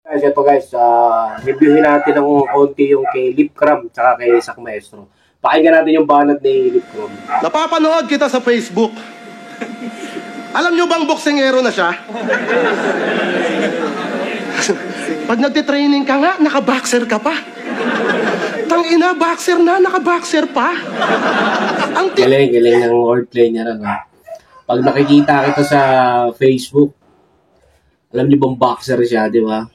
Guys, ito guys, reviewin natin ng konti yung kay Lip Cram tsaka kay Sak Maestro. Pakinggan natin yung banat ni Lip Cram. Napapanood kita sa Facebook. Alam nyo bang boksingero na siya? Pag nagtitraining ka nga, naka-boxer ka pa. Tangina, boxer na, naka-boxer pa. Galing ng wordplay niya rin. Pag nakikita kita sa Facebook, alam niyo bang boxer siya, di ba?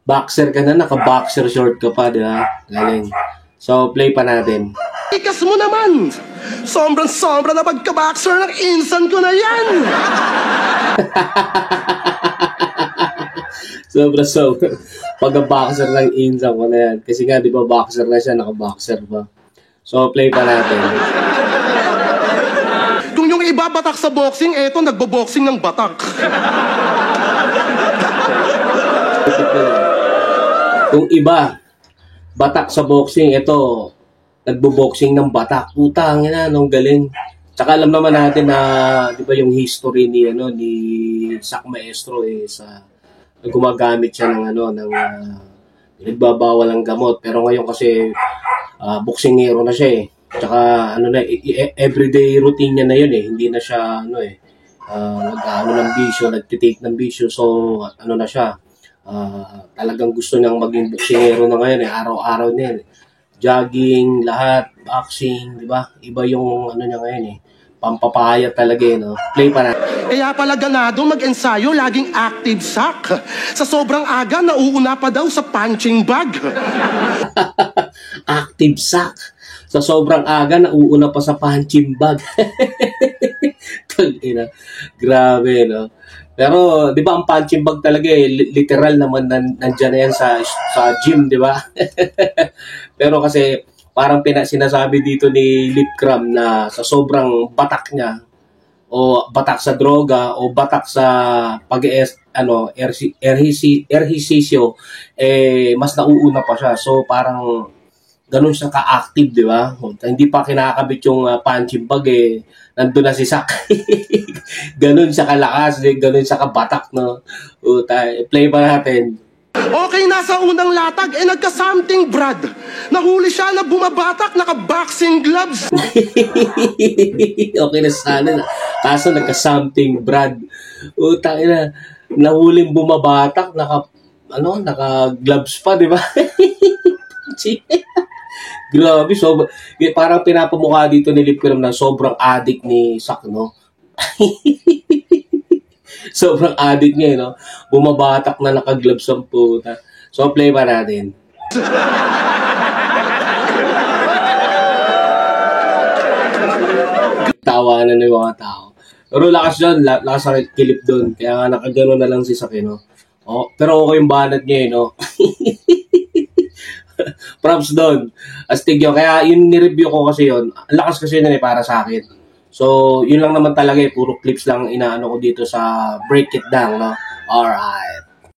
Boxer ka na, naka-boxer short ka pa, di ba? Galing. So, play pa natin. Ikas mo naman! Sobrang na pagka-boxer ng insan ko na yan! Sobra. Pagka-boxer ng insan ko na yan. Kasi nga, di ba, boxer na siya, naka-boxer pa. So, play pa natin. Kung yung iba batak sa boxing, eto nagbo-boxing ng batak. Kung iba, batak sa boxing, ito, nagbo-boxing ng batak. Putang ina, nung galing. Tsaka alam naman natin na, di ba yung history ni Sak Maestro gumagamit siya ng nagbabawal ng gamot. Pero ngayon kasi, boxingero na siya eh. Tsaka, everyday routine niya na yun eh. Hindi na siya, ng bisyo, nagtitake ng bisyo. So, na siya. Talagang gusto niyang maging boksingero na ngayon eh, araw-araw na yan. Jogging, lahat, boxing, di ba? Iba yung niya ngayon eh. Pampapaya talaga eh, no? Play pa na. Kaya pala ganado mag-ensayo, laging active Sak. Sa sobrang aga, nauuna pa daw sa punching bag. Active Sak. Sa sobrang aga, nauuna pa sa punching bag. Tangina. Grabe, no? Pero, di ba, ang punching bag talaga eh, literal naman nandyan na yan sa gym, di ba? Pero kasi, parang sinasabi dito ni Lip Cram na sa sobrang batak niya, o batak sa droga, o batak sa ehersisyo, mas nauuna pa siya. So, parang, ganun siya ka-active, di ba? Hindi pa kinakabit yung punching bag eh. Nandun na si Sak. Ganun siya kalakas, ganun siya kabatak, no? Play pa natin. Okay, nasa unang latag, nagka-something Brad. Nahuli siya na bumabatak, naka-boxing gloves. Okay na sana. Kaso nagka-something Brad. Tangina, nahuling bumabatak, naka-gloves pa, di ba? Grabe, parang pinapamukha dito ni Lip Cram na sobrang addict ni Sak, no? Sobrang addict niya, no? Bumabatak na naka-gloves ang puta. So, play pa natin. Tawanan ng mga tao. Pero lakas doon, lakas sa kilip doon. Kaya nga nakagano na lang si Sak, no? Oh, pero okay yung banat niya, no? Props doon. Astig yun. Kaya yun nireview ko kasi yun. Ang lakas kasi yun para sa akin. So, yun lang naman talaga eh. Puro clips lang inaano ko dito sa Break It Down, no? Alright.